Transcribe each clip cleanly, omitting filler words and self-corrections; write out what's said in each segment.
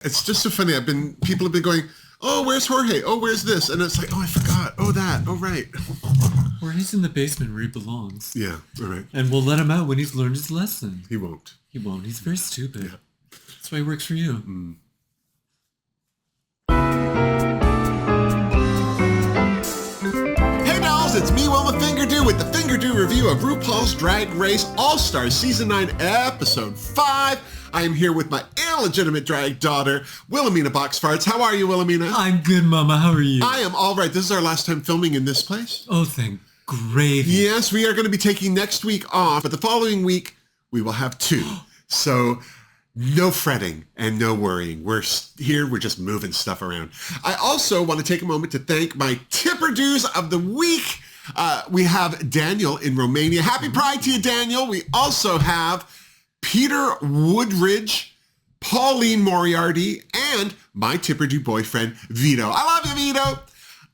It's just so funny. People have been going, oh, where's Jorge? Oh, where's this? And it's like, oh, I forgot. Oh, that. Oh, right. Jorge's in the basement where he belongs. Yeah, all right. And we'll let him out when he's learned his lesson. He won't. He won't. He's very stupid. Yeah. That's why he works for you. Mm. Hey, dolls, it's me, Wilma Fingerdoo, with the Fingerdoo review of RuPaul's Drag Race All-Stars Season 9, Episode 5. I am here with my illegitimate drag daughter, Wilhelmina Box Farts. How are you, Wilhelmina? I'm good, Mama. How are you? I am all right. This is our last time filming in this place. Oh, thank gravy. Yes, we are going to be taking next week off, but the following week, we will have 2. So no fretting and no worrying. We're here. We're just moving stuff around. I also want to take a moment to thank my tipper-doos of the week. We have Daniel in Romania. Happy Pride to you, Daniel. We also have Peter Woodridge, Pauline Moriarty, and my tipper-doo boyfriend, Vito. I love you, Vito.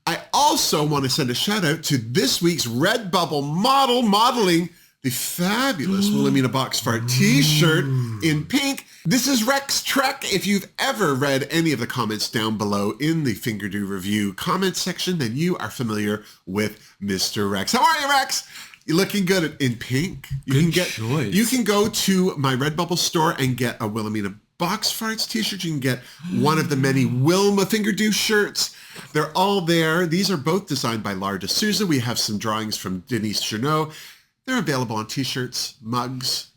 I also want to send a shout out to this week's Redbubble model modeling the fabulous Wilhelmina Box Fart t-shirt in pink. This is Rex Trek. If you've ever read any of the comments down below in the Fingerdoo review comment section, then you are familiar with Mr. Rex. How are you, Rex? You're looking good in pink. Good choice. You can go to my Redbubble store and get a Wilhelmina Box Farts t-shirt. You can get one of the many Wilma Fingerdoo shirts. They're all there. These are both designed by Lara D'Souza. We have some drawings from Denise Cherneau. They're available on t-shirts, mugs,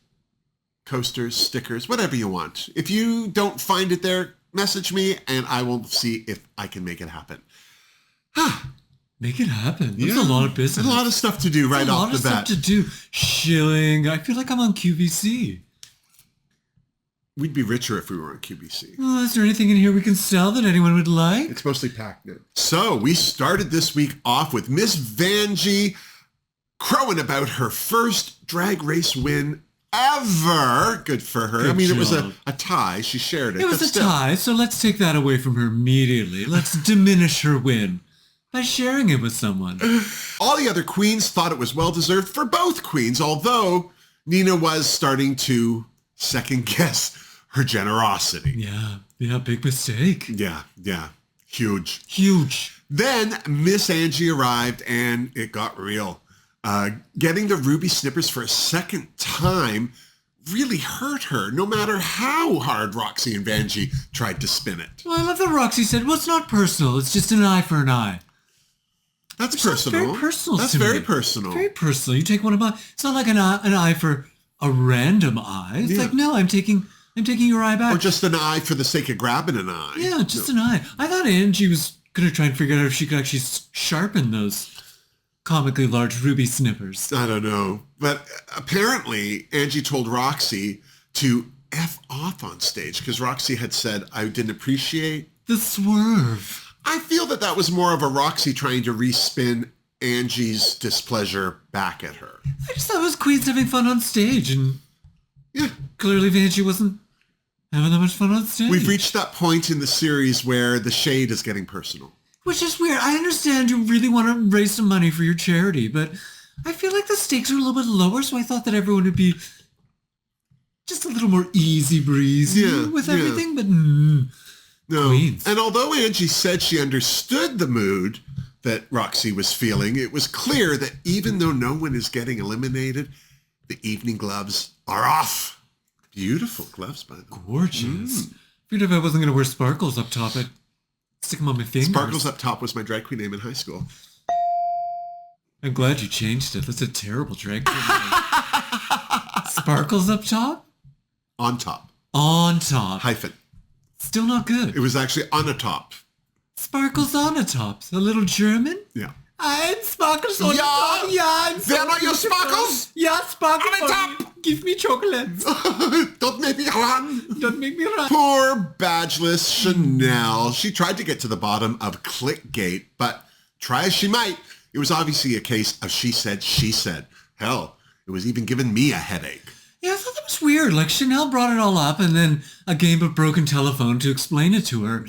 coasters, stickers, whatever you want. If you don't find it there, message me and I will see if I can make it happen. Make it happen. There's a lot of business. There's a lot of stuff to do right off the bat. A lot of stuff to do. Shilling. I feel like I'm on QVC. We'd be richer if we were on QVC. Oh, is there anything in here we can sell that anyone would like? It's mostly packed now. So we started this week off with Miss Vanjie crowing about her first drag race win ever. Good for her. Good job. It was a tie. She shared it. It was a tie, so let's take that away from her immediately. Let's diminish her win by sharing it with someone. All the other queens thought it was well-deserved for both queens, although Nina was starting to second-guess her generosity. Yeah, big mistake. Yeah, huge. Then Miss Angie arrived and it got real. Getting the ruby snippers for a second time really hurt her, no matter how hard Roxy and Vanjie tried to spin it. Well, I love that Roxy said, well, it's not personal. It's just an eye for an eye. That's personal. Very personal. That's very personal. Very personal. You take one of mine. It's not like an eye for a random eye. It's like, no, I'm taking your eye back. Or just an eye for the sake of grabbing an eye. Yeah, just an eye. I thought Angie was going to try and figure out if she could actually sharpen those comically large ruby snippers. I don't know. But apparently, Angie told Roxy to F off on stage because Roxy had said, I didn't appreciate the swerve. I feel that was more of a Roxy trying to respin Angie's displeasure back at her. I just thought it was queens having fun on stage, and clearly Vanjie wasn't having that much fun on stage. We've reached that point in the series where the shade is getting personal. Which is weird. I understand you really want to raise some money for your charity, but I feel like the stakes are a little bit lower, so I thought that everyone would be just a little more easy breezy with everything, but no. Queens. And although Angie said she understood the mood that Roxy was feeling, it was clear that even though no one is getting eliminated, the evening gloves are off. Beautiful gloves, by the way. Gorgeous. Figured if I wasn't going to wear sparkles up top, I'd stick them on my fingers. Sparkles up top was my drag queen name in high school. I'm glad you changed it. That's a terrible drag queen name. Sparkles up top? On top. On top. Hyphen. Still not good. It was actually on a top. Sparkles on a top. A little German? Yeah. Ein Sparkles on top. Yeah, they're not your sparkles? Yeah, sparkles on top. Give me chocolates. Don't make me run. Don't make me run. Poor badgeless Chanel. She tried to get to the bottom of Clickgate, but try as she might, it was obviously a case of she said, she said. Hell, it was even giving me a headache. Yeah, I thought that was weird. Like, Chanel brought it all up, and then a game of broken telephone to explain it to her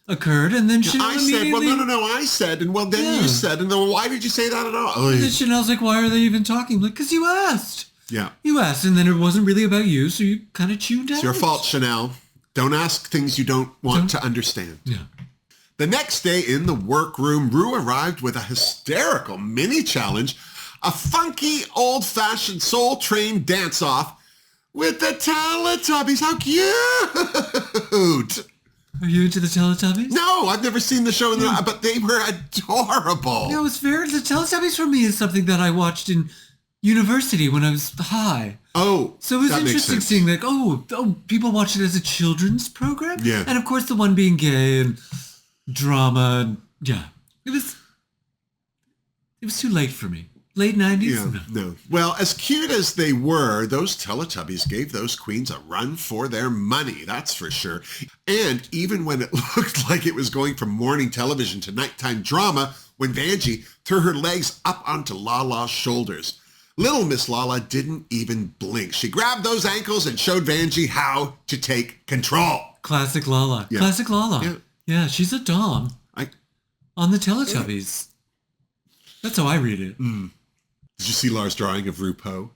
occurred, and then Chanel said, well, no, I said, and well, then you said, and then why did you say that at all? And then Chanel's like, why are they even talking? Like, because you asked. Yeah. You asked, and then it wasn't really about you, so you kind of tuned out. It's your fault, Chanel. Don't ask things you don't want to understand. Yeah. The next day in the workroom, Ru arrived with a hysterical mini challenge, a funky, old-fashioned soul-train dance-off with the Teletubbies. How cute! Are you into the Teletubbies? No, I've never seen the show, but they were adorable. No, it's very... The Teletubbies for me is something that I watched in university when I was high. Oh, so it was interesting seeing like, people watch it as a children's program. Yeah. And of course the one being gay and drama. And, yeah. It was too late for me. Late 90s? Yeah, no. Well, as cute as they were, those Teletubbies gave those queens a run for their money, that's for sure. And even when it looked like it was going from morning television to nighttime drama, when Vanjie threw her legs up onto Lala's shoulders, little Miss Lala didn't even blink. She grabbed those ankles and showed Vanjie how to take control. Classic Lala. Yeah. Classic Lala. Yeah. Yeah, she's a dom on the Teletubbies. That's how I read it. Mm. Did you see Lara's drawing of RuPaul?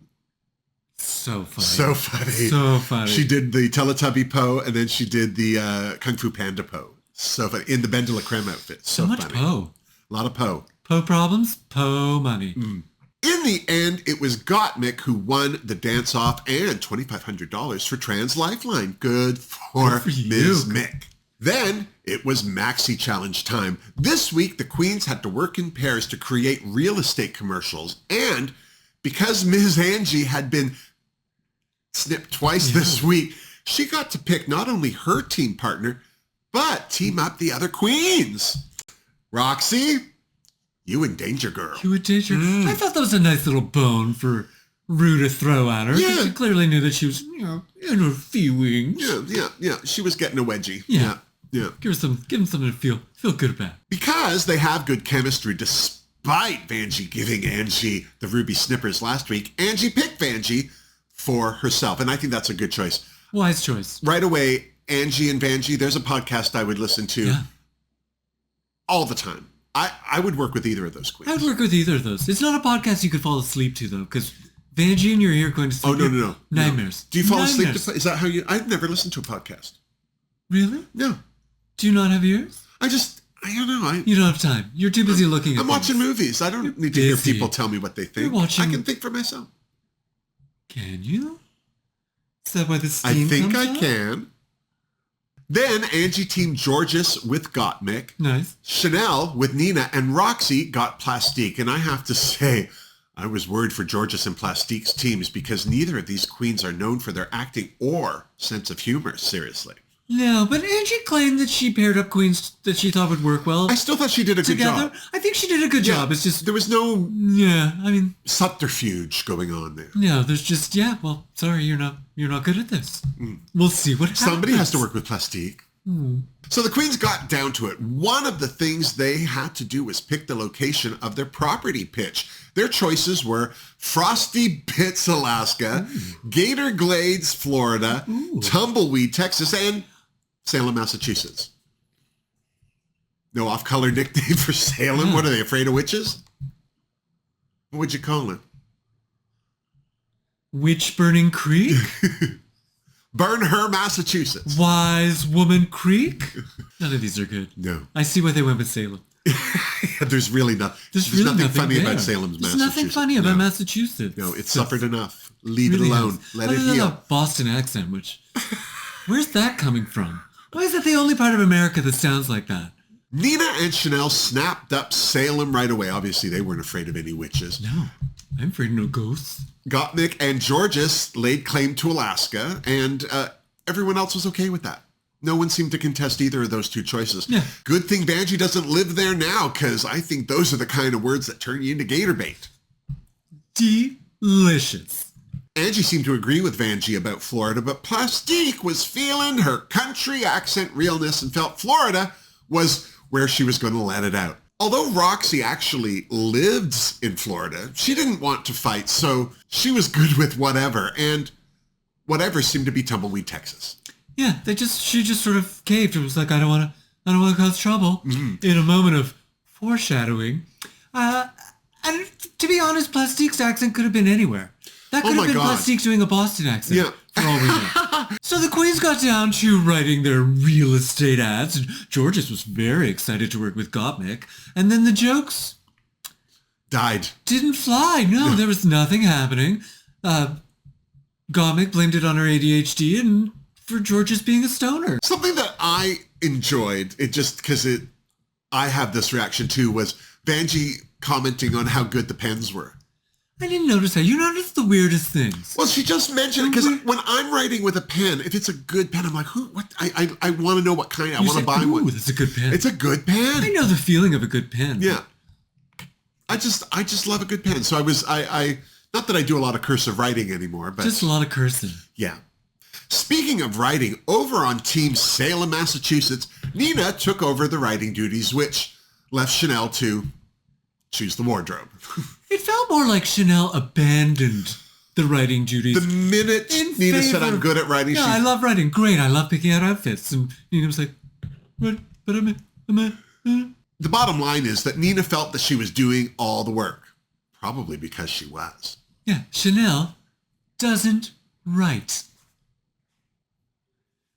So funny. So funny. So funny. She did the Teletubby Po, and then she did the Kung Fu Panda Po. So funny. In the Ben de la Creme outfit. So much funny. Po. A lot of Po. Po problems, Po money. Mm. In the end, it was Gottmik who won the dance-off and $2,500 for Trans Lifeline. Good for Ms. Mick. Then it was Maxi Challenge time. This week, the queens had to work in pairs to create real estate commercials. And because Ms. Angie had been snipped twice this week, she got to pick not only her team partner, but team up the other queens. Roxy, you and Danger Girl. You and Danger Girl. I thought that was a nice little bone for Ru to throw at her. Yeah. She clearly knew that she was, in her feelings. Yeah. She was getting a wedgie. Yeah. Yeah. Give them something to feel good about. Because they have good chemistry, despite Vanjie giving Angie the ruby snippers last week, Angie picked Vanjie for herself. And I think that's a good choice. Wise choice. Right away, Angie and Vanjie, there's a podcast I would listen to all the time. I would work with either of those queens. I would work with either of those. It's not a podcast you could fall asleep to, though, because Vanjie and your ear going to sleep. Oh, no. Nightmares. Do you fall asleep to... Is that how you... I've never listened to a podcast. Really? No. Do you not have ears? I don't know. You don't have time. You're too busy looking at I'm watching movies. I don't need to hear people tell me what they think. I can think for myself. Can you? Is that why the steam I think comes I out? can. Then Angie teamed Georges with Gottmik. Nice. Chanel with Nina, and Roxy got Plastique. And I have to say, I was worried for Georges and Plastique's teams because neither of these queens are known for their acting or sense of humor, seriously. No, but Angie claimed that she paired up queens that she thought would work well. I still thought she did a good job. I think she did a good job. It's just... There was no... Yeah, I mean... subterfuge going on there. No, there's just... Yeah, well, sorry, you're not good at this. We'll see what happens. Somebody has to work with Plastique. So the queens got down to it. One of the things they had to do was pick the location of their property pitch. Their choices were Frosty Bits, Alaska, Gator Glades, Florida, Tumbleweed, Texas, and Salem, Massachusetts. No off-color nickname for Salem? What are they, afraid of witches? What would you call it? Witch Burning Creek? Burn Her, Massachusetts. Wise Woman Creek? None of these are good. No. I see why they went with Salem. There's really there's really nothing funny there. about Salem's There's Massachusetts. nothing funny about Massachusetts. No, it's suffered enough. Leave really it alone. has. Let Other it than heal. that Boston accent, which... Where's that coming from? Why is that the only part of America that sounds like that? Nina and Chanel snapped up Salem right away. Obviously, they weren't afraid of any witches. No, I'm afraid of no ghosts. Gottmik and Georges laid claim to Alaska, and everyone else was okay with that. No one seemed to contest either of those two choices. Yeah. Good thing Vanjie doesn't live there now, because I think those are the kind of words that turn you into gator bait. Delicious. Angie seemed to agree with Vanjie about Florida, but Plastique was feeling her country accent realness and felt Florida was where she was going to let it out. Although Roxy actually lives in Florida, she didn't want to fight, so she was good with whatever, and whatever seemed to be Tumbleweed, Texas. Yeah, she just sort of caved and was like, I don't want to cause trouble. In a moment of foreshadowing. And to be honest, Plastique's accent could have been anywhere. That could have been Plastique doing a Boston accent. Yeah. for all we know. So the queens got down to writing their real estate ads, and Georges was very excited to work with Gottmik. And then the jokes died. Didn't fly. No, there was nothing happening. Gottmik blamed it on her ADHD and for Georges being a stoner. Something that I enjoyed, it just because I have this reaction too, was Vanjie commenting on how good the pens were. I didn't notice that. You noticed the weirdest things. Well, she just mentioned it because when I'm writing with a pen, if it's a good pen, I'm like, who? What? I want to know what kind. I want to buy one. That's a good pen. It's a good pen. I know the feeling of a good pen. Yeah. I just love a good pen. So I not that I do a lot of cursive writing anymore, but just a lot of cursing. Yeah. Speaking of writing, over on Team Salem, Massachusetts, Nina took over the writing duties, which left Chanel to choose the wardrobe. It felt more like Chanel abandoned the writing duties. The minute Nina said, I'm good at writing, I love writing. Great, I love picking out outfits. And Nina was like, what? But I'm The bottom line is that Nina felt that she was doing all the work. Probably because she was. Yeah, Chanel doesn't write.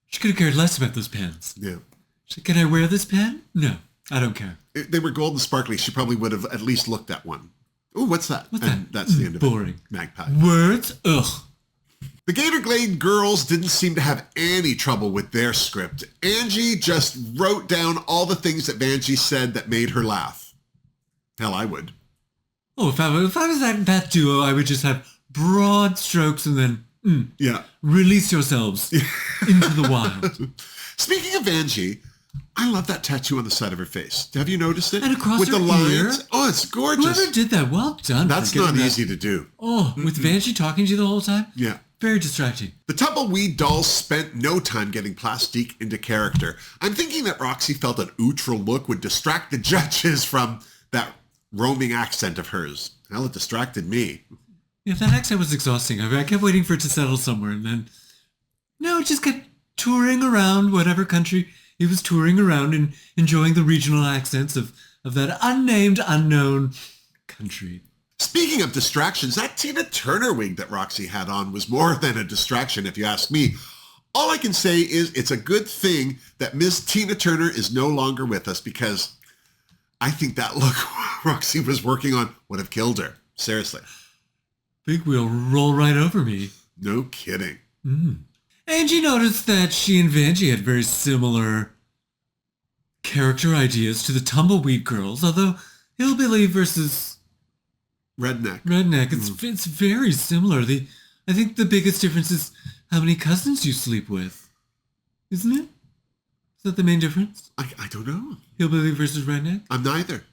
She could have cared less about those pens. Yeah. She said, can I wear this pen? No, I don't care. If they were gold and sparkly, she probably would have at least looked at one. Ooh, what's that? What's and that? That's the end of Boring. it. Magpie. Words? Ugh. The Gator Glade girls didn't seem to have any trouble with their script. Angie just wrote down all the things that Vanjie said that made her laugh. Hell, I would. Oh, if I was that duo, I would just have broad strokes and then release yourselves into the wild. Speaking of Vanjie, I love that tattoo on the side of her face. Have you noticed it? And across with her the ear? lines. Oh, it's gorgeous. Whoever did that, well done. That's not easy to do. Oh, with Vanjie talking to you the whole time? Yeah. Very distracting. The Tumbleweed dolls spent no time getting plastique into character. I'm thinking that Roxy felt an neutral look would distract the judges from that roaming accent of hers. Hell, it distracted me. Yeah, that accent was exhausting. I kept waiting for it to settle somewhere, and then no, it just kept touring around whatever country he was touring around and enjoying the regional accents of that unnamed, unknown country. Speaking of distractions, that Tina Turner wig that Roxy had on was more than a distraction, if you ask me. All I can say is it's a good thing that Miss Tina Turner is no longer with us, because I think that look Roxy was working on would have killed her. Seriously. Big wheel roll right over me. No kidding. Angie noticed that she and Vanjie had very similar character ideas to the Tumbleweed girls, although Hillbilly versus Redneck, it's very similar. I think the biggest difference is how many cousins you sleep with. Isn't it? Is that the main difference? I don't know. Hillbilly versus Redneck? I'm neither.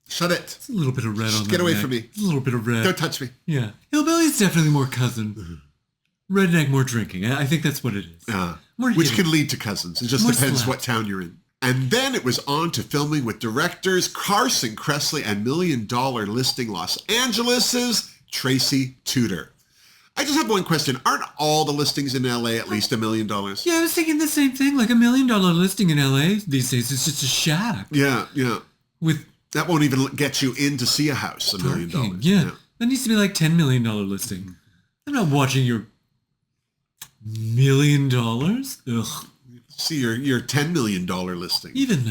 Shut it. It's a little bit of red on that. Get away neck. from me. It's a little bit of red. Don't touch me. Yeah. Hillbilly's definitely more cousin. Redneck more drinking. I think that's what it is. Which can lead to cousins. It just More depends slap. what town you're in. And then it was on to filming with directors Carson Kressley and $1 Million Listing Los Angeles's Tracy Tudor. I just have one question. Aren't all the listings in LA at least $1 million? Yeah, I was thinking the same thing. Like $1 million listing in LA these days is just a shack. Yeah. With that won't even get you in to see a house, $1 million. parking. Yeah. That needs to be like $10 million listing. I'm not watching your $1 million. Ugh. See your $10 million listing. Even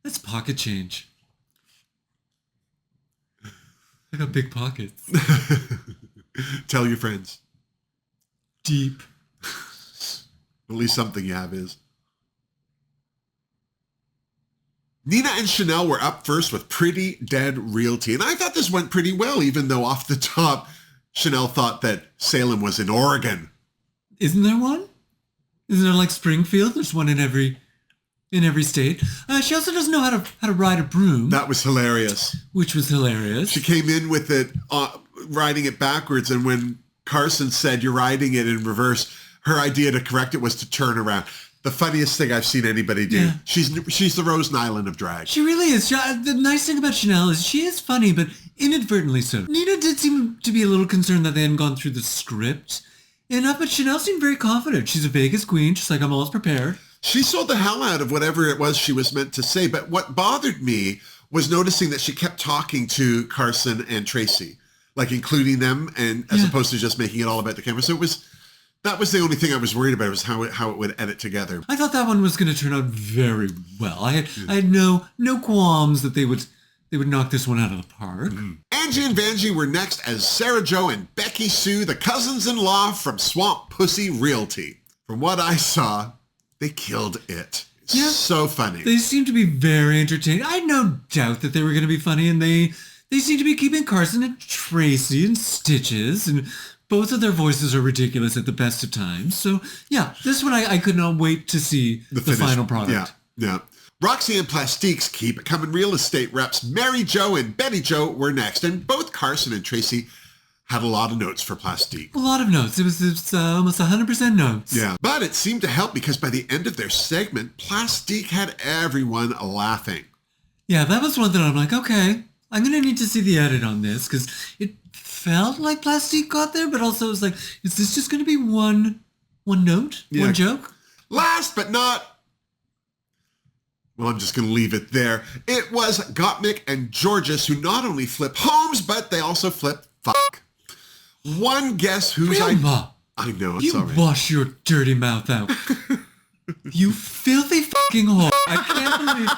that's pocket change. I got big pockets. Tell your friends. Deep. At least something you have is. Nina and Chanel were up first with Pretty Dead Realty. And I thought this went pretty well, even though off the top, Chanel thought that Salem was in Oregon. Isn't there one? Isn't there like Springfield? There's one in every state. She also doesn't know how to ride a broom. That was hilarious. Which was hilarious. She came in with it, riding it backwards. And when Carson said, you're riding it in reverse, her idea to correct it was to turn around. The funniest thing I've seen anybody do. Yeah. She's the Rose Nyland of drag. She really is. The nice thing about Chanel is she is funny, but inadvertently so. Nina did seem to be a little concerned that they hadn't gone through the script enough, but Chanel seemed very confident. She's a Vegas queen. She's like, I'm always prepared. She sold the hell out of whatever it was she was meant to say. But what bothered me was noticing that she kept talking to Carson and Tracy. like including them, and as opposed to just making it all about the camera. So that was the only thing I was worried about, was how it would edit together. I thought that one was going to turn out very well. I had no qualms that they would knock this one out of the park. Angie and Vanjie were next as Sarah Jo and Becky Sue, the cousins-in-law from Swamp Pussy Realty. From what I saw, they killed it. Yeah, so funny. They seemed to be very entertaining. I had no doubt that they were going to be funny, and they seem to be keeping Carson and Tracy in stitches, and both of their voices are ridiculous at the best of times. So, yeah, this one I could not wait to see the final product. Yeah. Roxy and Plastique's Keep It Coming real estate reps Mary Jo and Betty Jo were next, and both Carson and Tracy had a lot of notes for Plastique. A lot of notes. It was almost 100% notes. Yeah, but it seemed to help because by the end of their segment, Plastique had everyone laughing. Yeah, that was one that I'm like, okay, I'm going to need to see the edit on this, because it felt like Plastique got there, but also it was like, is this just going to be one note? Yeah. One joke? Last but not... Well, I'm just going to leave it there. It was Gottmik and Georges who not only flip homes, but they also flip fuck. One guess who's Wilma, I know, it's all right. You wash your dirty mouth out. You filthy fucking whore. I can't believe...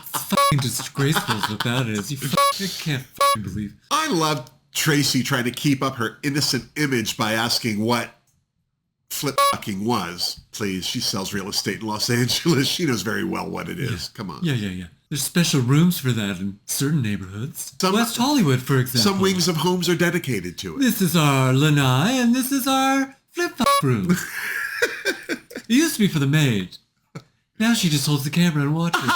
It's fucking disgraceful is what that is. I can't fucking believe... I loved Tracy trying to keep up her innocent image by asking what flip fucking was. Please, she sells real estate in Los Angeles. She knows very well what it is. Yeah. Come on. Yeah. There's special rooms for that in certain neighborhoods. West Hollywood, for example. Some wings of homes are dedicated to it. This is our lanai, and this is our flip-flop room. It used to be for the maid. Now she just holds the camera and watches.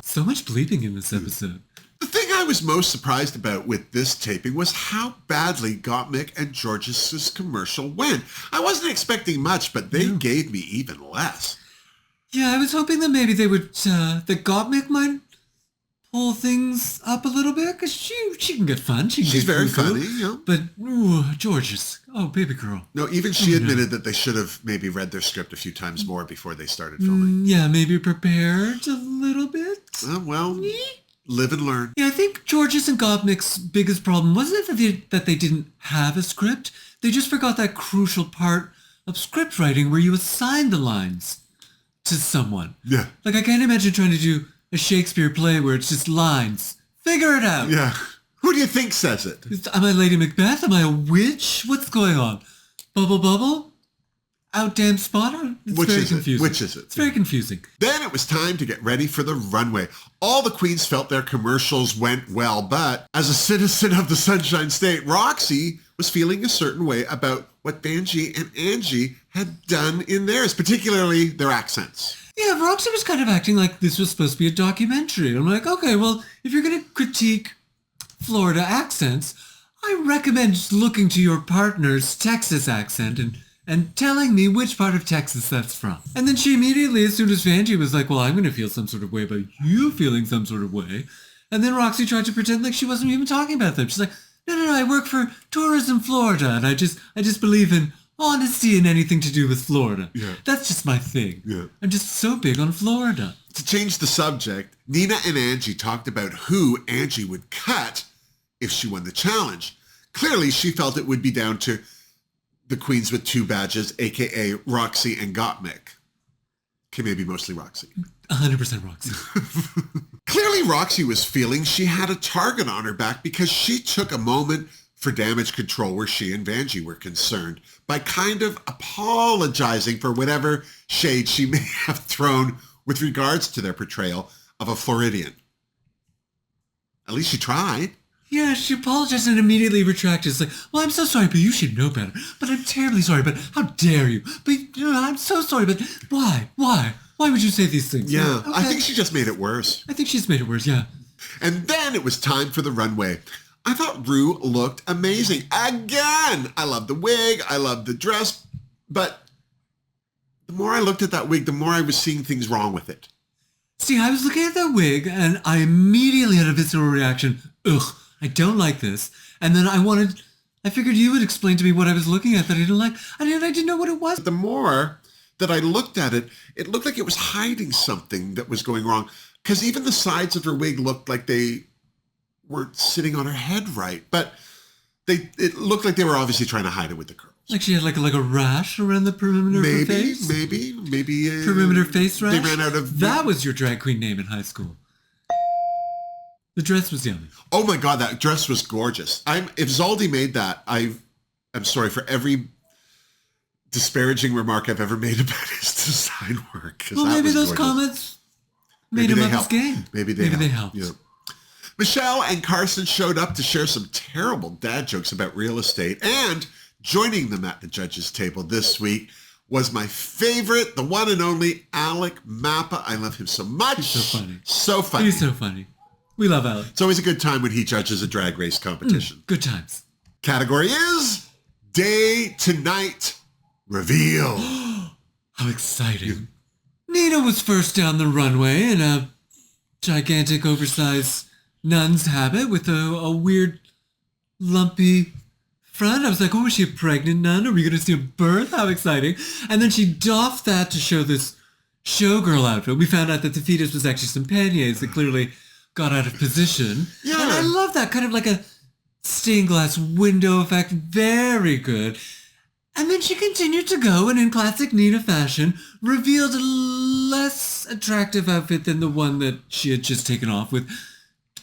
So much bleeping in this episode. The thing I was most surprised about with this taping was how badly Gottmik and Georges' commercial went. I wasn't expecting much, but they gave me even less. Yeah, I was hoping that maybe they would, that Gottmik might pull things up a little bit, because she can get fun. She's very funny, yeah. But, Georges, baby girl. No, even she admitted that they should have maybe read their script a few times more before they started filming. Yeah, maybe prepared a little bit. Well, live and learn. Yeah, I think Georges and Gottmik's biggest problem wasn't that they didn't have a script. They just forgot that crucial part of script writing where you assign the lines to someone. Yeah. Like, I can't imagine trying to do a Shakespeare play where it's just lines. Figure it out. Yeah. Who do you think says it? Am I Lady Macbeth? Am I a witch? What's going on? Bubble? Out damn spotter? It's very confusing. Which is it? It's very confusing. Then it was time to get ready for the runway. All the queens felt their commercials went well, but as a citizen of the Sunshine State, Roxy was feeling a certain way about what Vanjie and Angie had done in theirs, particularly their accents. Yeah, Roxy was kind of acting like this was supposed to be a documentary. I'm like, okay, well, if you're going to critique Florida accents, I recommend looking to your partner's Texas accent and telling me which part of Texas that's from. And then she immediately, as soon as Vanjie was like, well, I'm going to feel some sort of way about you feeling some sort of way. And then Roxy tried to pretend like she wasn't even talking about them. She's like, no, I work for Tourism Florida, and I just believe in honesty and anything to do with Florida. Yeah. That's just my thing. Yeah. I'm just so big on Florida. To change the subject, Nina and Angie talked about who Angie would cut if she won the challenge. Clearly, she felt it would be down to the queens with 2 badges, a.k.a. Roxy and Gottmik. Okay, maybe mostly Roxy. 100% Roxy. Clearly, Roxy was feeling she had a target on her back because she took a moment for damage control where she and Vanjie were concerned by kind of apologizing for whatever shade she may have thrown with regards to their portrayal of a Floridian. At least she tried. Yeah, she apologized and immediately retracted. It's like, well, I'm so sorry, but you should know better. But I'm terribly sorry, but how dare you? But I'm so sorry, but why? Why would you say these things? Yeah, okay. I think she just made it worse. I think she's made it worse, yeah. And then it was time for the runway. I thought Ru looked amazing. Again! I love the wig, I love the dress, but the more I looked at that wig, the more I was seeing things wrong with it. See, I was looking at that wig, and I immediately had a visceral reaction. Ugh, I don't like this. And then I figured you would explain to me what I was looking at that I didn't like. I didn't know what it was. The more that I looked at it, it looked like it was hiding something that was going wrong. Because even the sides of her wig looked like they weren't sitting on her head right. But it looked like they were obviously trying to hide it with the curls. Like she had like a rash around the perimeter of her face? Maybe. Perimeter face rash? They ran out of... That was your drag queen name in high school. The dress was yummy. Oh my God, that dress was gorgeous. If Zaldi made that, I'm sorry for every disparaging remark I've ever made about his design work. Well, maybe those comments made him up his game. Maybe they helped. Yeah. Michelle and Carson showed up to share some terrible dad jokes about real estate, and joining them at the judges' table this week was my favorite, the one and only Alec Mappa. I love him so much. He's so funny. So funny. He's so funny. We love Alec. It's always a good time when he judges a drag race competition. Good times. Category is Day to Night Reveal. How exciting. Nina was first down the runway in a gigantic oversized nun's habit with a weird lumpy front. I was like, oh, is she a pregnant nun? Are we going to see a birth? How exciting. And then she doffed that to show this showgirl outfit. We found out that the fetus was actually some panniers that clearly got out of position. Yeah. And I love that, kind of like a stained glass window effect. Very good. And then she continued to go, and in classic Nina fashion, revealed a less attractive outfit than the one that she had just taken off with.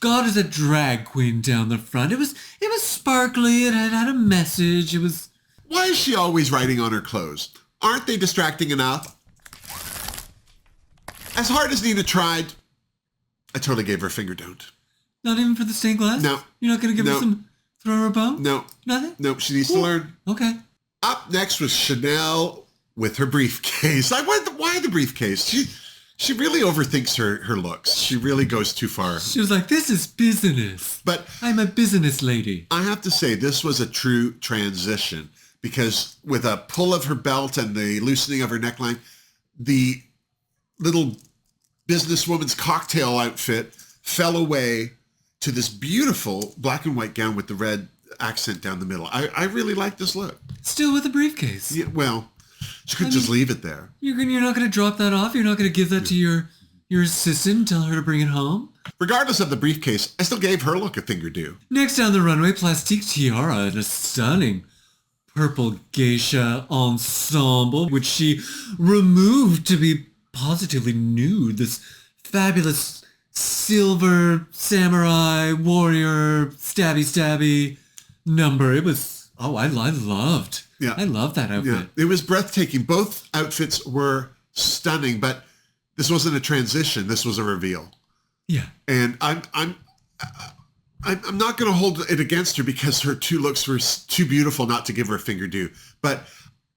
God is a drag queen down the front. It was sparkly. It had a message. It was... Why is she always writing on her clothes? Aren't they distracting enough? As hard as Nina tried, I totally gave her a finger don't. Not even for the stained glass? No. You're not going to give her some... Throw her a bone? No. Nothing? No, she needs to learn. Okay. Up next was Chanel with her briefcase. Why the briefcase? She really overthinks her looks. She really goes too far. She was like, this is business. But I'm a business lady. I have to say, this was a true transition because with a pull of her belt and the loosening of her neckline, the little businesswoman's cocktail outfit fell away to this beautiful black and white gown with the red accent down the middle. I really like this look. Still with a briefcase. Yeah, well, she could just leave it there. You're not going to drop that off? You're not going to give that to your assistant and tell her to bring it home? Regardless of the briefcase, I still gave her look a Fingerdoo. Next down the runway, Plastique Tiara in a stunning purple geisha ensemble, which she removed to be positively nude. This fabulous silver samurai warrior stabby number. It was, I loved. Yeah. I love that outfit. Yeah. It was breathtaking. Both outfits were stunning, but this wasn't a transition. This was a reveal. Yeah. And I'm not going to hold it against her because her two looks were too beautiful not to give her a Fingerdoo. But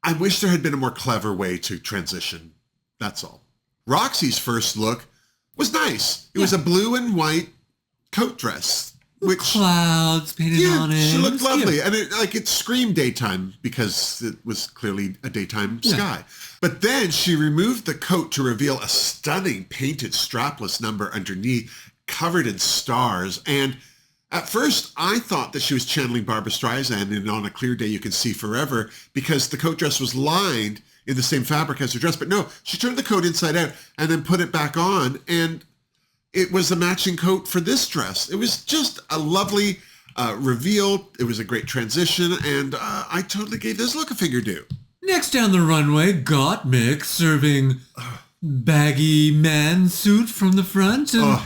I wish there had been a more clever way to transition. That's all. Roxy's first look was nice. It was a blue and white coat dress. With clouds painted on it. She looked lovely. And it screamed daytime because it was clearly a daytime sky. But then she removed the coat to reveal a stunning painted strapless number underneath, covered in stars. And at first, I thought that she was channeling Barbra Streisand in On a Clear Day You Can See Forever because the coat dress was lined in the same fabric as her dress. But no, she turned the coat inside out and then put it back on, and it was a matching coat for this dress. It was just a lovely reveal. It was a great transition, and I totally gave this look a Fingerdoo. Next down the runway, Gottmik serving baggy man suit from the front and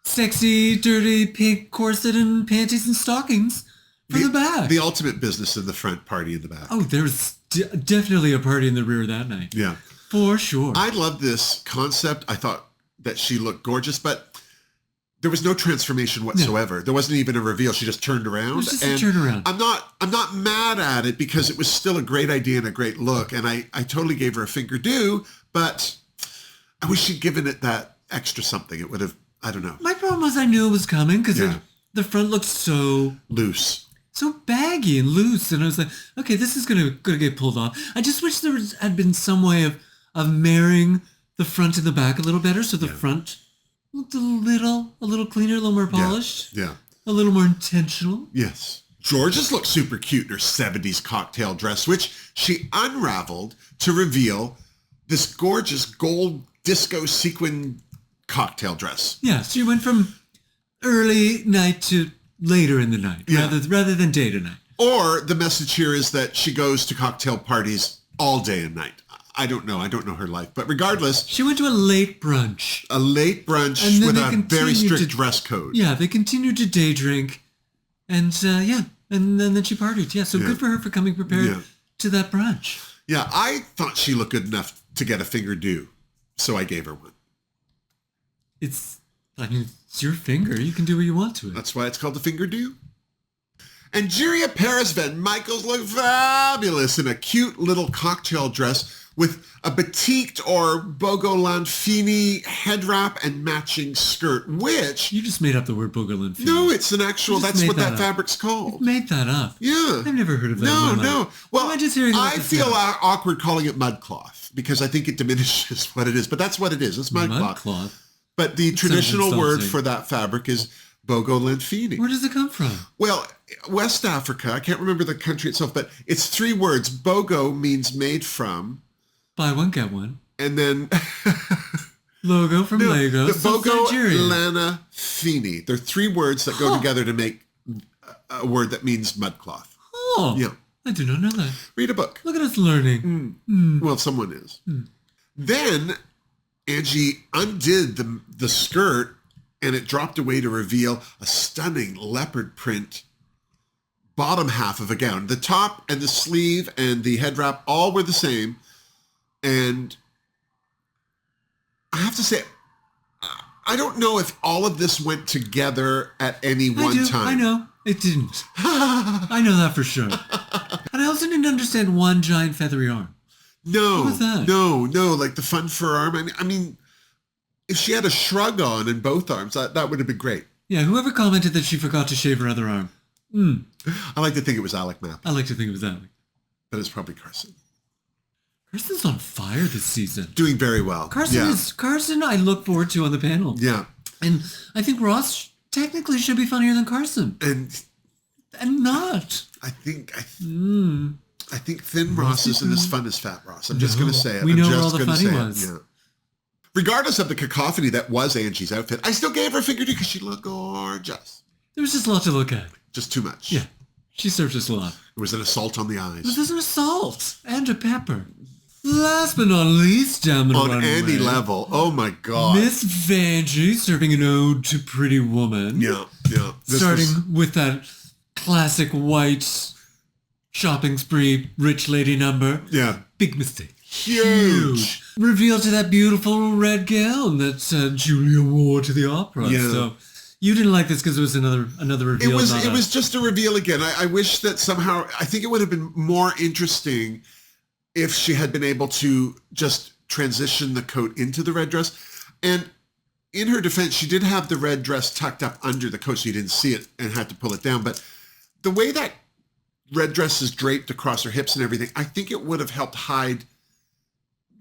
sexy, dirty pink corset and panties and stockings from the back. The ultimate business in the front, party in the back. Oh, there's definitely a party in the rear that night. Yeah. For sure. I love this concept. I thought that she looked gorgeous, but there was no transformation whatsoever. No. There wasn't even a reveal. She just turned around. It was just a turnaround. I'm not mad at it because it was still a great idea and a great look, and I totally gave her a Fingerdoo, but I wish she'd given it that extra something. It would have, I don't know. My problem was I knew it was coming because the front looked so loose. So baggy and loose, and I was like, okay, this is gonna get pulled off. I just wish there had been some way of marrying the front and the back a little better, so the front looked a little cleaner, a little more polished. Yeah. A little more intentional. Yes. Georges looked super cute in her 70s cocktail dress, which she unraveled to reveal this gorgeous gold disco sequin cocktail dress. Yeah, so you went from early night to later in the night, rather than day to night. Or the message here is that she goes to cocktail parties all day and night. I don't know her life. But regardless... She went to a late brunch. A late brunch with a very strict dress code. Yeah, they continued to day drink. And and then she partied. Yeah, so good for her for coming prepared to that brunch. Yeah, I thought she looked good enough to get a Fingerdoo, so I gave her one. It's your finger. You can do what you want to it. That's why it's called the Fingerdoo. And Jiria Paris Van Michaels looked fabulous in a cute little cocktail dress with a batiqued or Bogolanfini head wrap and matching skirt, which... You just made up the word Bogolanfini. No, it's an actual... That's what that fabric's called. You made that up. Yeah. I've never heard of that. No. Well, I just hearing I feel awkward calling it mudcloth because I think it diminishes what it is. But that's what it is. It's mudcloth. But the traditional word for that fabric is Bogolanfini. Where does it come from? Well, West Africa. I can't remember the country itself, but it's 3 words. Bogo means made from... Buy one, get one. And then... Logo from Lagos. The Bogolanfini. They're 3 words that go together to make a word that means mudcloth. Oh. Yeah. I do not know that. Read a book. Look at us learning. Well, someone is. Then Angie undid the skirt and it dropped away to reveal a stunning leopard print bottom half of a gown. The top and the sleeve and the head wrap all were the same. And I have to say, I don't know if all of this went together at any one time. I know. It didn't. I know that for sure. And I also didn't understand one giant feathery arm. No. What was that? No. Like the fun fur arm. I mean, if she had a shrug on in both arms, that would have been great. Yeah, whoever commented that she forgot to shave her other arm. I like to think it was Alec Mapp. I like to think it was Alec. But it's probably Carson. Carson's on fire this season. Doing very well. Carson I look forward to on the panel. Yeah. And I think Ross technically should be funnier than Carson. And not. I think thin Ross isn't as fun as fat Ross. I'm just going to say it. We know where all the funny was. Yeah. Regardless of the cacophony that was Angie's outfit, I still gave her a Fingerdoo because she looked gorgeous. There was just a lot to look at. Just too much. Yeah. She served us a lot. It was an assault on the eyes. It was an assault and a pepper. Last but not least, down the runway. On any level. Oh my God. Miss Vanjie serving an ode to Pretty Woman. Yeah. Starting with that classic white shopping spree rich lady number. Yeah. Big mistake. Huge. Reveal to that beautiful red gown that Julia wore to the opera. Yeah. So you didn't like this because it was another reveal. It was just a reveal again. I wish that somehow, I think it would have been more interesting if she had been able to just transition the coat into the red dress. And in her defense, she did have the red dress tucked up under the coat so you didn't see it and had to pull it down. But the way that red dress is draped across her hips and everything, I think it would have helped hide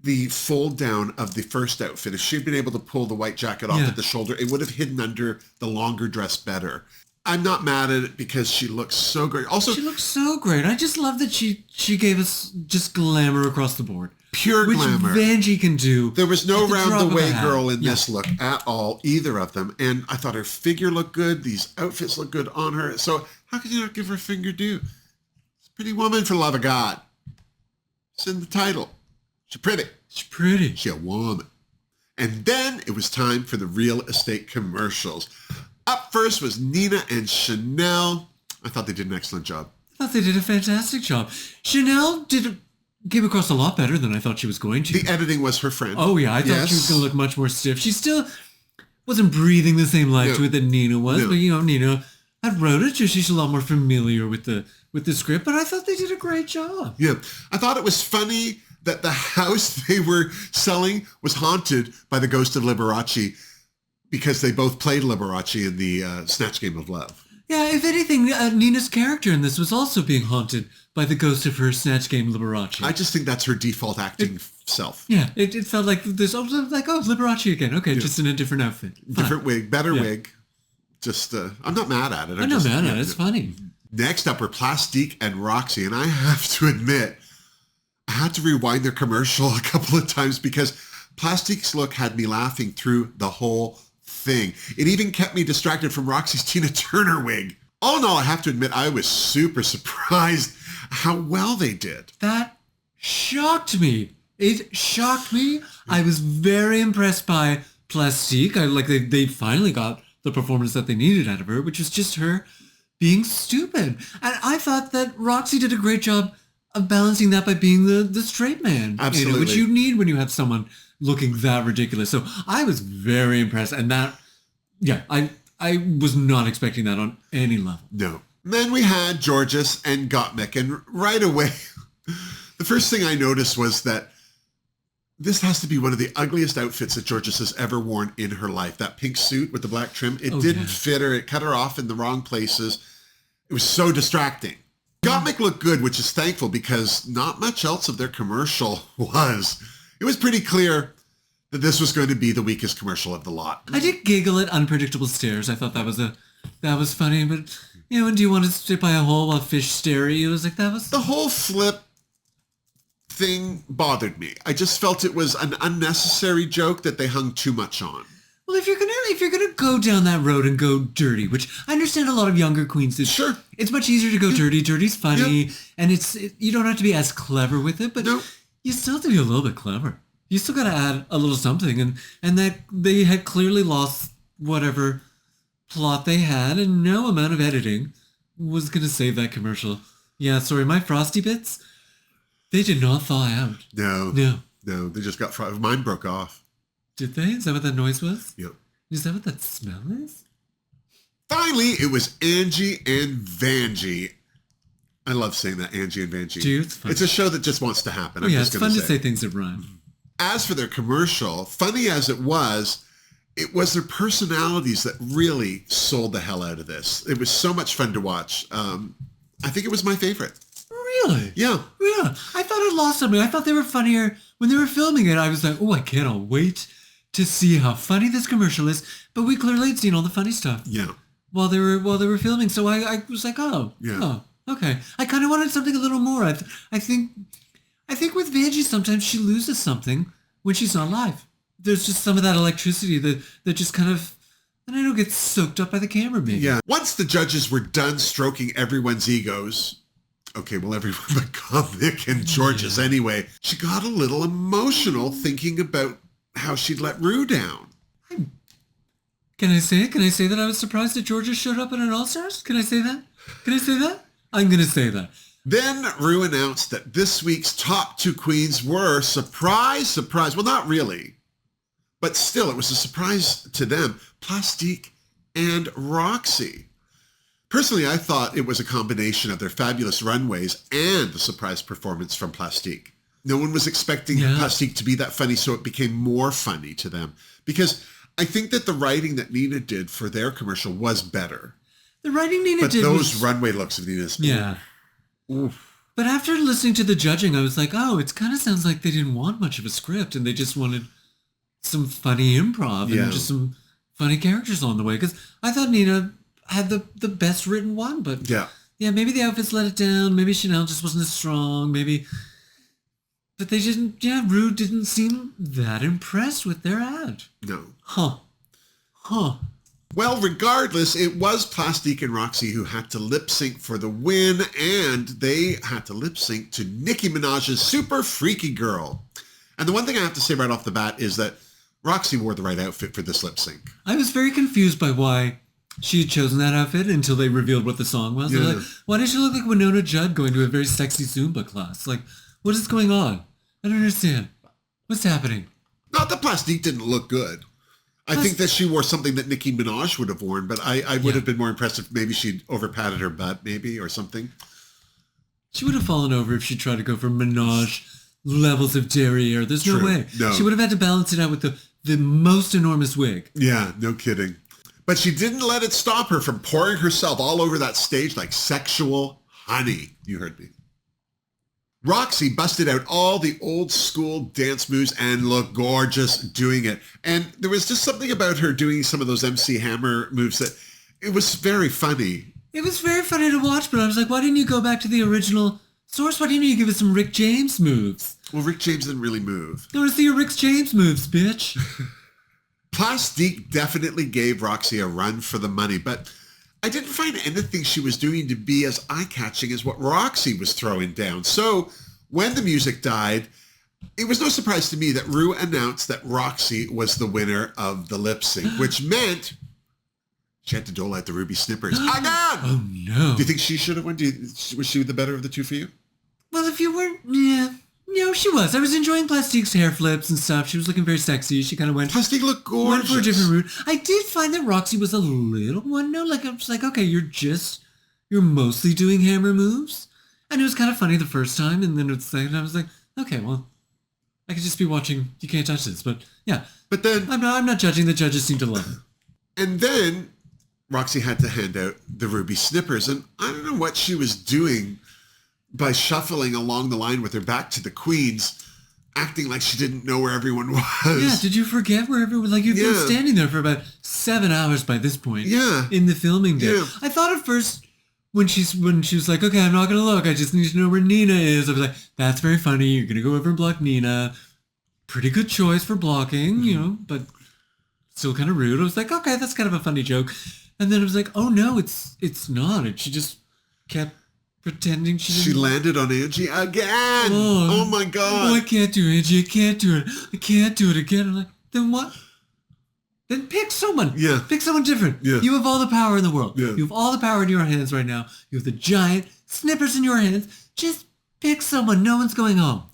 the fold down of the first outfit. If she'd been able to pull the white jacket off at the shoulder, it would have hidden under the longer dress better. I'm not mad at it because she looks so great. Also, she looks so great. I just love that she gave us just glamour across the board. Pure glamour. Which Vanjie can do. There was no round-the-way girl in this look at all, either of them. And I thought her figure looked good. These outfits look good on her. So how could you not give her a Fingerdoo? It's a pretty woman, for the love of God. It's in the title. She's pretty. She's pretty. She's a woman. And then it was time for the real estate commercials. Up first was Nina and Chanel. I thought they did an excellent job. I thought they did a fantastic job. Chanel came across a lot better than I thought she was going to. The editing was her friend. Oh, yeah. I thought she was going to look much more stiff. She still wasn't breathing the same life to it that Nina was. But, Nina had wrote it, so she's a lot more familiar with the script. But I thought they did a great job. Yeah. I thought it was funny that the house they were selling was haunted by the ghost of Liberace because they both played Liberace in the Snatch Game of Love. Yeah, if anything, Nina's character in this was also being haunted by the ghost of her Snatch Game Liberace. I just think that's her default acting self. Yeah, it felt like this. Liberace again. Okay, just in a different outfit. Different wig, better wig. Just, I'm not mad at it. I'm not mad at it. It's funny. Next up were Plastique and Roxy, and I have to admit, I had to rewind their commercial a couple of times because Plastique's look had me laughing through the whole thing. It even kept me distracted from Roxy's Tina Turner wig. All in all, I have to admit, I was super surprised how well they did. That shocked me. It shocked me. I was very impressed by Plastique. They finally got the performance that they needed out of her, which was just her being stupid. And I thought that Roxy did a great job of balancing that by being the straight man. Absolutely. Which you need when you have someone looking that ridiculous. So I was very impressed. And that, I was not expecting that on any level. No. Then we had Georges and Gottmik, and right away, the first thing I noticed was that this has to be one of the ugliest outfits that Georges has ever worn in her life. That pink suit with the black trim, it didn't fit her. It cut her off in the wrong places. It was so distracting. Gottmik looked good, which is thankful because not much else of their commercial was. It was pretty clear that this was going to be the weakest commercial of the lot. I did giggle at unpredictable stares. I thought that was funny, but and do you want to sit by a hole while fish stare at you? It was like, that was... The whole flip thing bothered me. I just felt it was an unnecessary joke that they hung too much on. Well, if you're gonna go down that road and go dirty, which I understand a lot of younger queens do. Sure. It's much easier to go dirty. Dirty's funny, and you don't have to be as clever with it, but you still have to be a little bit clever. You still gotta add a little something, and that they had clearly lost whatever plot they had, and no amount of editing was gonna save that commercial. Yeah, sorry, my frosty bits, they did not thaw out. No, they just got fried. Mine broke off. Did they? Is that what that noise was? Yep. Is that what that smell is? Finally, it was Angie and Vanjie. I love saying that, Angie and Vanjie. Dude, it's fun. It's a show that just wants to happen. It's fun to say things that rhyme. As for their commercial, funny as it was their personalities that really sold the hell out of this. It was so much fun to watch. I think it was my favorite. Really? Yeah. Yeah. I thought it lost something. I thought they were funnier when they were filming it. I was like, oh, I cannot wait to see how funny this commercial is. But we clearly had seen all the funny stuff. Yeah. While they were filming. So I was like, oh, okay. I kind of wanted something a little more. I think with Vanjie, sometimes she loses something when she's not live. There's just some of that electricity that just kind of, and I don't get soaked up by the camera, maybe. Yeah. Once the judges were done stroking everyone's egos, okay, well, everyone but Gottmik and Georges anyway, she got a little emotional thinking about how she'd let Rue down. Can I say it? Can I say that I was surprised that Georges showed up at an All-Stars? Can I say that? Can I say that? I'm going to say that. Then Rue announced that this week's top two queens were, surprise, well, not really, but still it was a surprise to them, Plastique and Roxy. Personally, I thought it was a combination of their fabulous runways and the surprise performance from Plastique. No one was expecting Plastique to be that funny, so it became more funny to them. Because I think that the writing that Nina did for their commercial was better. The writing Nina did But those runway looks of Nina's... Yeah. Oof. But after listening to the judging, I was like, oh, it kind of sounds like they didn't want much of a script, and they just wanted some funny improv and just some funny characters on the way. Because I thought Nina had the best written one, but maybe the outfits let it down. Maybe Chanel just wasn't as strong. But they didn't. Yeah, Rue didn't seem that impressed with their ad. No. Huh. Well, regardless, it was Plastique and Roxy who had to lip sync for the win, and they had to lip sync to Nicki Minaj's Super Freaky Girl. And the one thing I have to say right off the bat is that Roxy wore the right outfit for this lip sync. I was very confused by why she had chosen that outfit until they revealed what the song was. Like, why did she look like Winona Judd going to a very sexy Zumba class? Like, what is going on? I don't understand. What's happening? Not that Plastique didn't look good. I think that she wore something that Nicki Minaj would have worn, but I would have been more impressed if maybe she'd over-padded her butt, maybe, or something. She would have fallen over if she tried to go for Minaj levels of derriere. There's no way. No. She would have had to balance it out with the most enormous wig. Yeah, no kidding. But she didn't let it stop her from pouring herself all over that stage like sexual honey. You heard me. Roxy busted out all the old school dance moves and looked gorgeous doing it. And there was just something about her doing some of those MC Hammer moves that it was very funny. It was very funny to watch, but I was like, why didn't you go back to the original source? Why didn't you give us some Rick James moves? Well, Rick James didn't really move. I want to see your Rick James moves, bitch. Plastique definitely gave Roxy a run for the money, but I didn't find anything she was doing to be as eye-catching as what Roxy was throwing down. So when the music died, it was no surprise to me that Ru announced that Roxy was the winner of the lip sync, which meant she had to dole out the ruby snippers. Again! Oh, no. Do you think she should have won? Was she the better of the two for you? Well, if you weren't... Yeah. No, she was. I was enjoying Plastique's hair flips and stuff. She was looking very sexy. She kind of went... Plastique looked gorgeous. Went for a different route. I did find that Roxy was a little one note. Like, I was like, okay, you're mostly doing hammer moves. And it was kind of funny the first time. And then it's like, I was like, okay, well, I could just be watching You Can't Touch This. But yeah. But then... I'm not judging. The judges seem to love it. And then Roxy had to hand out the ruby snippers. And I don't know what she was doing by shuffling along the line with her back to the queens, acting like she didn't know where everyone was. Yeah, did you forget where everyone... Like, you've been standing there for about 7 hours by this point. Yeah. In the filming day. Yeah. I thought at first, when she was like, okay, I'm not going to look. I just need to know where Nina is. I was like, that's very funny. You're going to go over and block Nina. Pretty good choice for blocking, you know, but still kind of rude. I was like, okay, that's kind of a funny joke. And then I was like, oh no, it's not. And she just kept pretending she landed on Angie again. Oh my God. Oh, I can't do it, Angie. I can't do it. I can't do it again. I'm like, then what? Then pick someone. Yeah. Pick someone different. Yeah. You have all the power in the world. Yeah. You have all the power in your hands right now. You have the giant snippers in your hands. Just pick someone. No one's going home.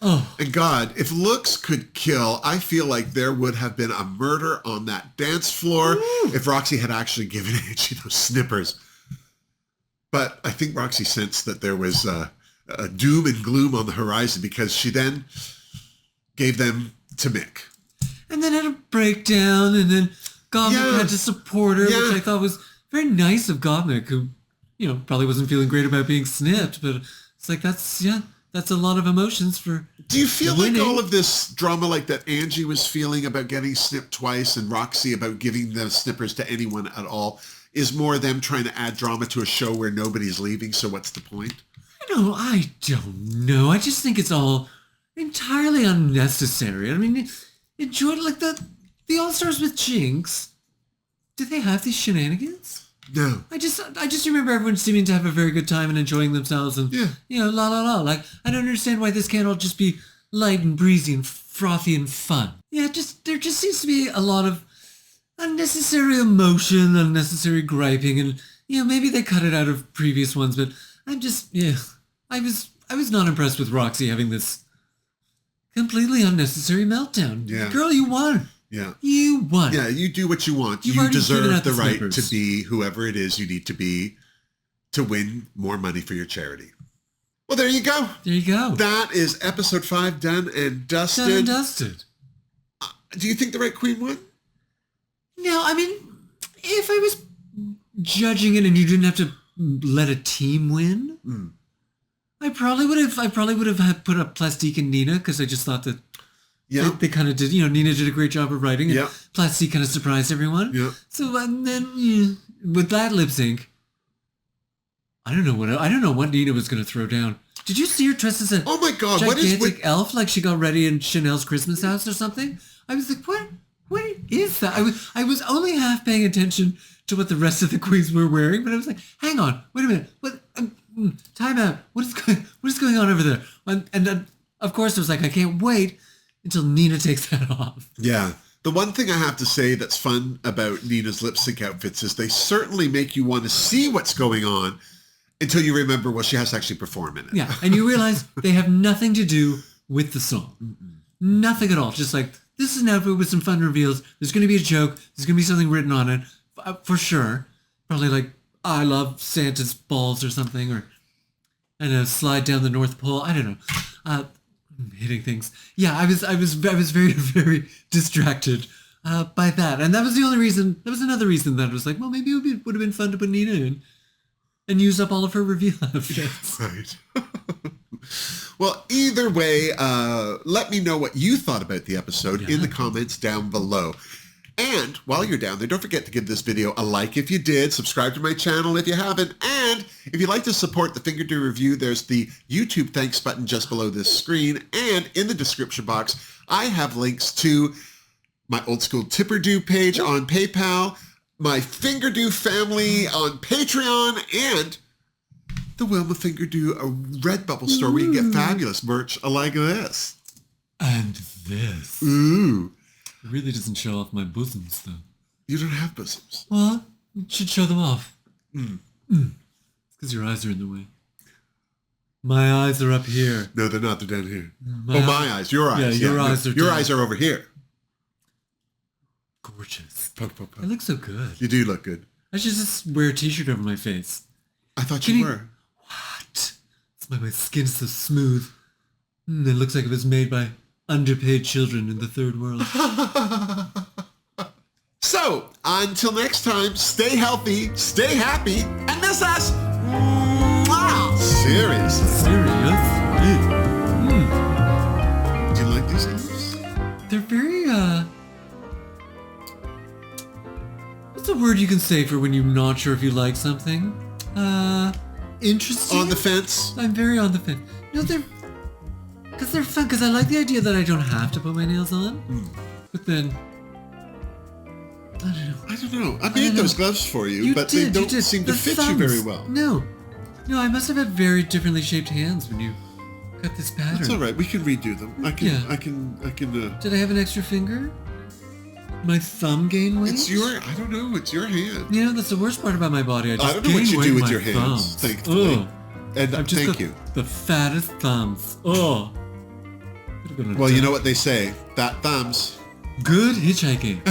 Oh. And God, if looks could kill, I feel like there would have been a murder on that dance floor if Roxy had actually given Angie those snippers. But I think Roxy sensed that there was a doom and gloom on the horizon because she then gave them to Mick. And then had a breakdown, and then Gottmik had to support her, which I thought was very nice of Gottmik, who, you know, probably wasn't feeling great about being snipped, but it's like, that's a lot of emotions for Do you feel winning. like all of this drama like that Angie was feeling about getting snipped twice and Roxy about giving the snippers to anyone at all is more them trying to add drama to a show where nobody's leaving, so what's the point? I don't know. I just think it's all entirely unnecessary. I mean, enjoy like the All-Stars with Jinx. Do they have these shenanigans? No. I just remember everyone seeming to have a very good time and enjoying themselves and, you know, la la la. Like, I don't understand why this can't all just be light and breezy and frothy and fun. Yeah, there just seems to be a lot of unnecessary emotion, unnecessary griping, and, you know, maybe they cut it out of previous ones, but I'm just, I was not impressed with Roxy having this completely unnecessary meltdown. Yeah. Girl, you won. Yeah. You won. Yeah, you do what you want. You've you already given deserve out the the right slippers. to be whoever it is you need to be to win more money for your charity. Well, there you go. There you go. That is episode 5 done and dusted. Done and dusted. Do you think the right queen won? No, I mean, if I was judging it and you didn't have to let a team win, I probably would have had put up Plastique and Nina because I just thought that they kind of did. You know, Nina did a great job of writing, and Plastique kind of surprised everyone. Yeah. So and then with that lip sync, I don't know what Nina was going to throw down. Did you see her dressed as a oh my God, gigantic elf, like she got ready in Chanel's Christmas house or something? I was like, what is that? I was only half paying attention to what the rest of the queens were wearing, but I was like, hang on, wait a minute, what? Time out. What is going on over there? And of course, I was like, I can't wait until Nina takes that off. Yeah. The one thing I have to say that's fun about Nina's lip sync outfits is they certainly make you want to see what's going on until you remember, well, she has to actually perform in it. Yeah, and you realize they have nothing to do with the song. Nothing at all. Just like, this is an outfit with some fun reveals. There's going to be a joke. There's going to be something written on it, for sure. Probably like, I love Santa's balls or something, or a slide down the North Pole. I don't know. Hitting things. Yeah, I was very, very distracted by that. And that was the only reason, that was another reason that I was like, well, maybe it would have been fun to put Nina in and use up all of her reveal outfits. Right. Well, either way, let me know what you thought about the episode in the comments down below. And while you're down there, don't forget to give this video a like if you did, subscribe to my channel if you haven't, and if you'd like to support the Fingerdoo review, there's the YouTube thanks button just below this screen, and in the description box, I have links to my old school Tipperdoo page on PayPal, my Fingerdoo family on Patreon, and the Wilma Fingerdoo Redbubble store where you can get fabulous merch like this. And this. Ooh. It really doesn't show off my bosoms, though. You don't have bosoms. Well, you should show them off. It's because your eyes are in the way. My eyes are up here. No, they're not. They're down here. My eyes. Your eyes. Yeah, your eyes are Your down. eyes are over here. Gorgeous. Poke, poke, poke. I look so good. You do look good. I should just wear a t-shirt over my face. I thought you were. What? That's why my skin's so smooth. It looks like it was made by underpaid children in the third world. So, until next time, stay healthy, stay happy, and miss us. Mwah! Seriously. Seriously? Do you like these gloves? They're very, what's a word you can say for when you're not sure if you like something? Interesting? On the fence? I'm very on the fence. No, they're fun, because I like the idea that I don't have to put my nails on. But then, I don't know. I made those gloves for you, but they don't seem to fit you very well. No, I must have had very differently shaped hands when you cut this pattern. That's all right. We can redo them. I can. Did I have an extra finger? My thumb gained weight? I don't know. It's your hand. You know, that's the worst part about my body. I don't know what you do with your hands, thumbs. thankfully. Oh. And I've just thank got you. the fattest thumbs. Oh. Well, you know what they say. Fat thumbs. Good hitchhiking.